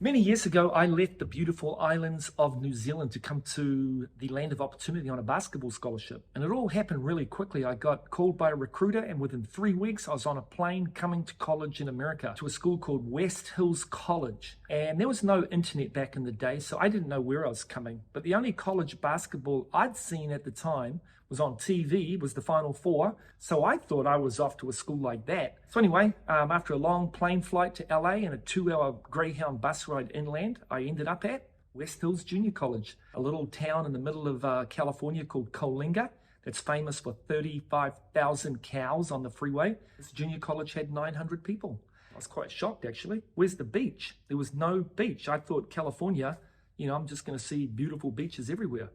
Many years ago, I left the beautiful islands of New Zealand to come to the land of opportunity on a basketball scholarship. And it all happened really quickly. I got called by a recruiter, and within 3 weeks, I was on a plane coming to college in America to a school called West Hills College. And there was no internet back in the day, so I didn't know where I was coming. But the only college basketball I'd seen at the time was on TV, was the Final Four. So I thought I was off to a school like that. So anyway, after a long plane flight to LA and a 2-hour Greyhound bus ride inland, I ended up at West Hills Junior College, a little town in the middle of California called Coalinga that's famous for 35,000 cows on the freeway. This junior college had 900 people. I was quite shocked, actually. Where's the beach? There was no beach. I thought California, I'm just going to see beautiful beaches everywhere.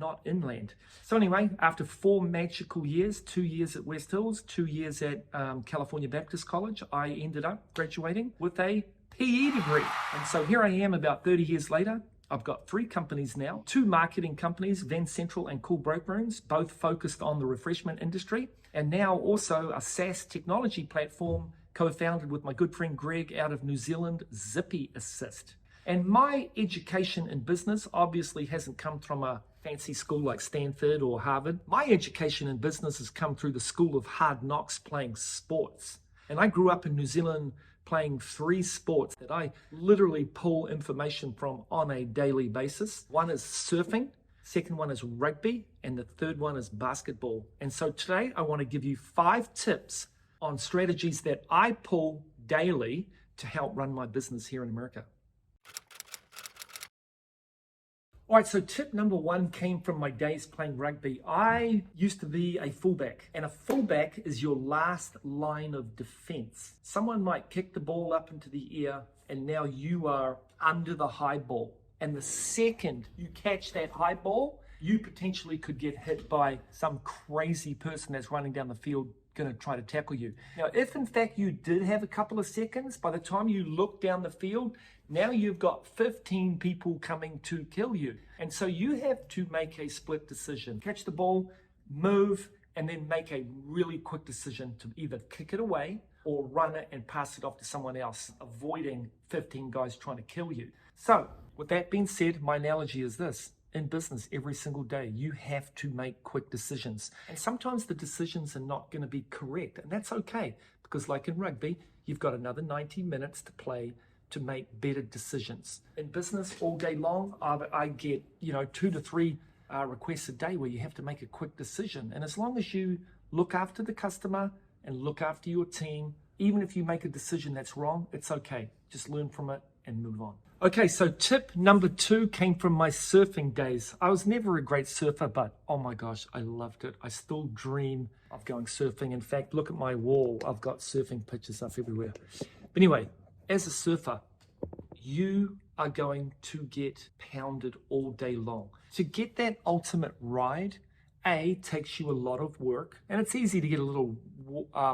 Not inland. So anyway, after 4 magical years, 2 years at West Hills, 2 years at California Baptist College, I ended up graduating with a PE degree. And so here I am about 30 years later. I've got 3 companies now, 2 marketing companies, VendCentral and CoolBreakrooms, both focused on the refreshment industry, and now also a SaaS technology platform co-founded with my good friend Greg out of New Zealand, ZippyAssist. And my education in business obviously hasn't come from a fancy school like Stanford or Harvard. My education in business has come through the school of hard knocks playing sports. And I grew up in New Zealand playing 3 sports that I literally pull information from on a daily basis. One is surfing, second one is rugby, and the third one is basketball. And so today I want to give you 5 tips on strategies that I pull daily to help run my business here in America. All right, so tip number 1 came from my days playing rugby. I used to be a fullback, and a fullback is your last line of defense. Someone might kick the ball up into the air, and now you are under the high ball. And the second you catch that high ball, you potentially could get hit by some crazy person that's running down the field going to try to tackle you. Now, if in fact you did have a couple of seconds, by the time you look down the field, now you've got 15 people coming to kill you. And so you have to make a split decision. Catch the ball, move, and then make a really quick decision to either kick it away or run it and pass it off to someone else, avoiding 15 guys trying to kill you. So with that being said, my analogy is this. In business, every single day, you have to make quick decisions. And sometimes the decisions are not going to be correct. And that's okay, because like in rugby, you've got another 90 minutes to play to make better decisions. In business, all day long, I get 2 to 3 requests a day where you have to make a quick decision. And as long as you look after the customer and look after your team, even if you make a decision that's wrong, it's okay. Just learn from it and move on. Okay, so tip number 2 came from my surfing days. I was never a great surfer, but oh my gosh, I loved it. I still dream of going surfing. In fact, look at my wall. I've got surfing pictures up everywhere. But anyway, as a surfer, you are going to get pounded all day long. To get that ultimate ride, takes you a lot of work, and it's easy to get a little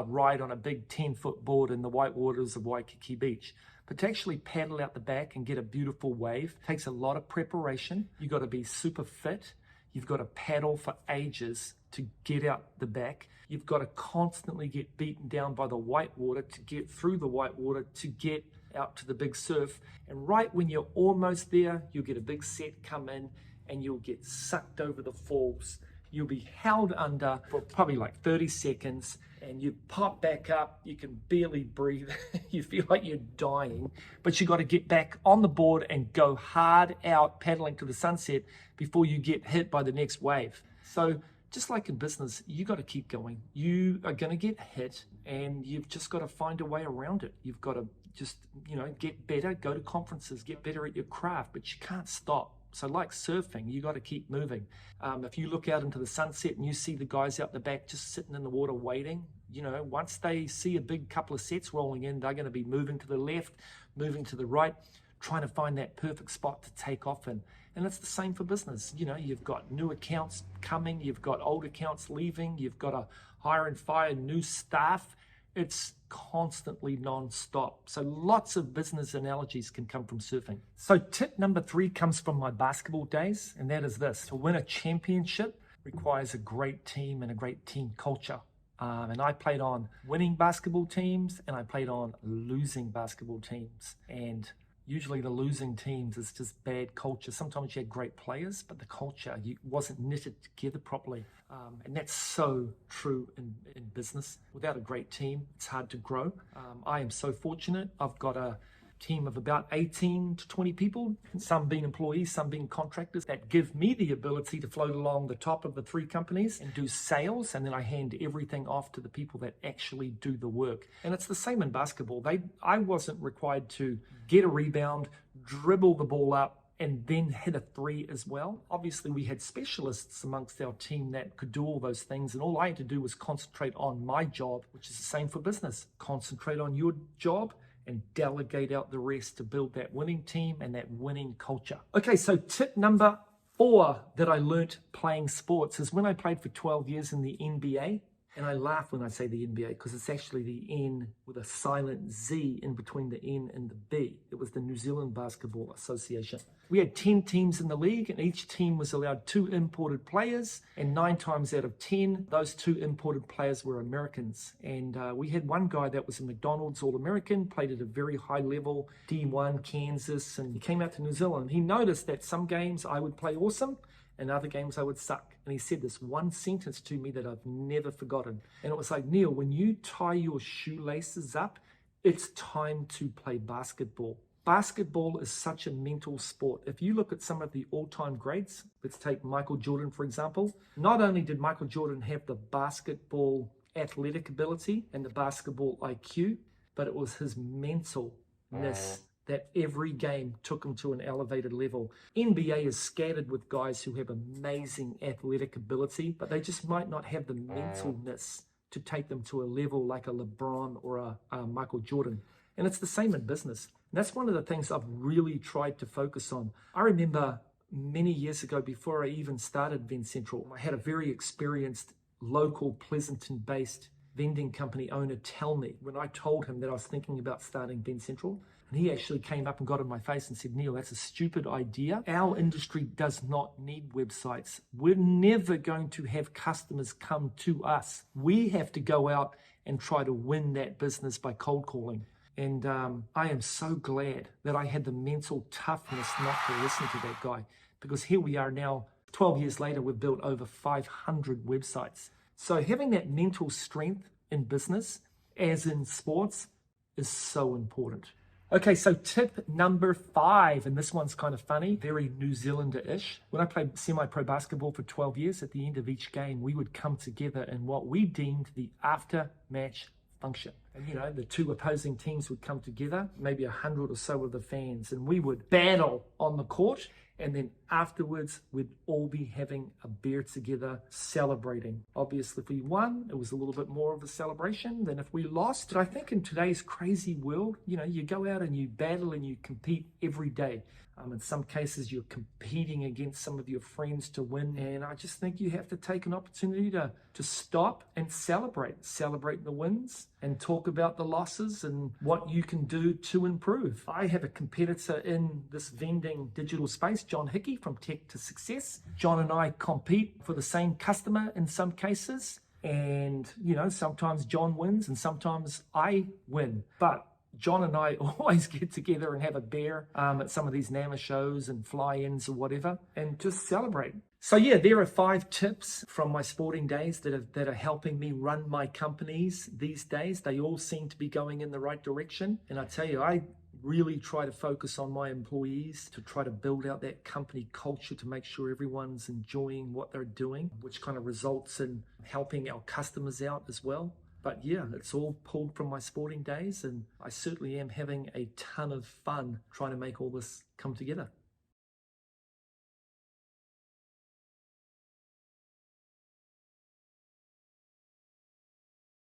ride on a big 10-foot board in the white waters of Waikiki Beach. But to actually paddle out the back and get a beautiful wave takes a lot of preparation. You've got to be super fit. You've got to paddle for ages to get out the back. You've got to constantly get beaten down by the white water to get through the white water to get out to the big surf. And right when you're almost there, you'll get a big set come in and you'll get sucked over the falls. You'll be held under for probably like 30 seconds and you pop back up. You can barely breathe. You feel like you're dying, but you got to get back on the board and go hard out paddling to the sunset before you get hit by the next wave. So just like in business, you got to keep going. You are going to get hit and you've just got to find a way around it. You've got to just, get better, go to conferences, get better at your craft, but you can't stop. So like surfing, you got to keep moving. If you look out into the sunset and you see the guys out the back just sitting in the water waiting, once they see a big couple of sets rolling in, they're going to be moving to the left, moving to the right, trying to find that perfect spot to take off in. And it's the same for business. You've got new accounts coming, you've got old accounts leaving, you've got to hire and fire new staff. It's constantly non-stop. So lots of business analogies can come from surfing. So tip number 3 comes from my basketball days, and that is this. To win a championship requires a great team and a great team culture. And I played on winning basketball teams and I played on losing basketball teams. And Usually the losing teams is just bad culture. Sometimes you had great players, but the culture wasn't knitted together properly. And that's so true in business. Without a great team, it's hard to grow. I am so fortunate. I've got a team of about 18 to 20 people, some being employees, some being contractors, that give me the ability to float along the top of the 3 companies and do sales, and then I hand everything off to the people that actually do the work. And it's the same in basketball. I wasn't required to get a rebound, dribble the ball up, and then hit a 3 as well. Obviously, we had specialists amongst our team that could do all those things, and all I had to do was concentrate on my job, which is the same for business. Concentrate on your job and delegate out the rest to build that winning team and that winning culture. Okay, so tip number 4 that I learnt playing sports is when I played for 12 years in the NBA. And I laugh when I say the NBA because it's actually the N with a silent Z in between the N and the B. It was the New Zealand Basketball Association. We had 10 teams in the league, and each team was allowed 2 imported players, and 9 times out of 10, those 2 imported players were Americans. And we had one guy that was a McDonald's All-American, played at a very high level, D1, Kansas, and he came out to New Zealand. He noticed that some games I would play awesome, and other games I would suck. And he said this one sentence to me that I've never forgotten. And it was like, Neil, when you tie your shoelaces up, it's time to play basketball. Basketball is such a mental sport. If you look at some of the all-time greats, let's take Michael Jordan, for example. Not only did Michael Jordan have the basketball athletic ability and the basketball IQ, but it was his mentalness that every game took him to an elevated level. NBA is scattered with guys who have amazing athletic ability, but they just might not have the mentalness to take them to a level like a LeBron or a Michael Jordan. And it's the same in business. And that's one of the things I've really tried to focus on. I remember many years ago, before I even started VendCentral, I had a very experienced local Pleasanton-based vending company owner tell me when I told him that I was thinking about starting VendCentral. And he actually came up and got in my face and said, Neil, that's a stupid idea. Our industry does not need websites. We're never going to have customers come to us. We have to go out and try to win that business by cold calling. And I am so glad that I had the mental toughness not to listen to that guy, because here we are now, 12 years later, we've built over 500 websites. So having that mental strength in business, as in sports, is so important. Okay, so tip number 5, and this one's kind of funny, very New Zealander-ish. When I played semi-pro basketball for 12 years, at the end of each game, we would come together in what we deemed the after-match function. And, you know, the 2 opposing teams would come together, maybe 100 or so of the fans, and we would battle on the court. And then afterwards, we'd all be having a beer together, celebrating. Obviously, if we won, it was a little bit more of a celebration than if we lost. But I think in today's crazy world, you know, you go out and you battle and you compete every day. In some cases, you're competing against some of your friends to win. And I just think you have to take an opportunity to stop and celebrate the wins and talk about the losses and what you can do to improve. I have a competitor in this vending digital space, John Hickey from Tech to Success. John and I compete for the same customer in some cases. And, you know, sometimes John wins and sometimes I win. But John and I always get together and have a beer at some of these NAMA shows and fly-ins or whatever, and just celebrate. So yeah, there are 5 tips from my sporting days that are helping me run my companies these days. They all seem to be going in the right direction. And I tell you, I really try to focus on my employees to try to build out that company culture to make sure everyone's enjoying what they're doing, which kind of results in helping our customers out as well. But yeah, it's all pulled from my sporting days, and I certainly am having a ton of fun trying to make all this come together.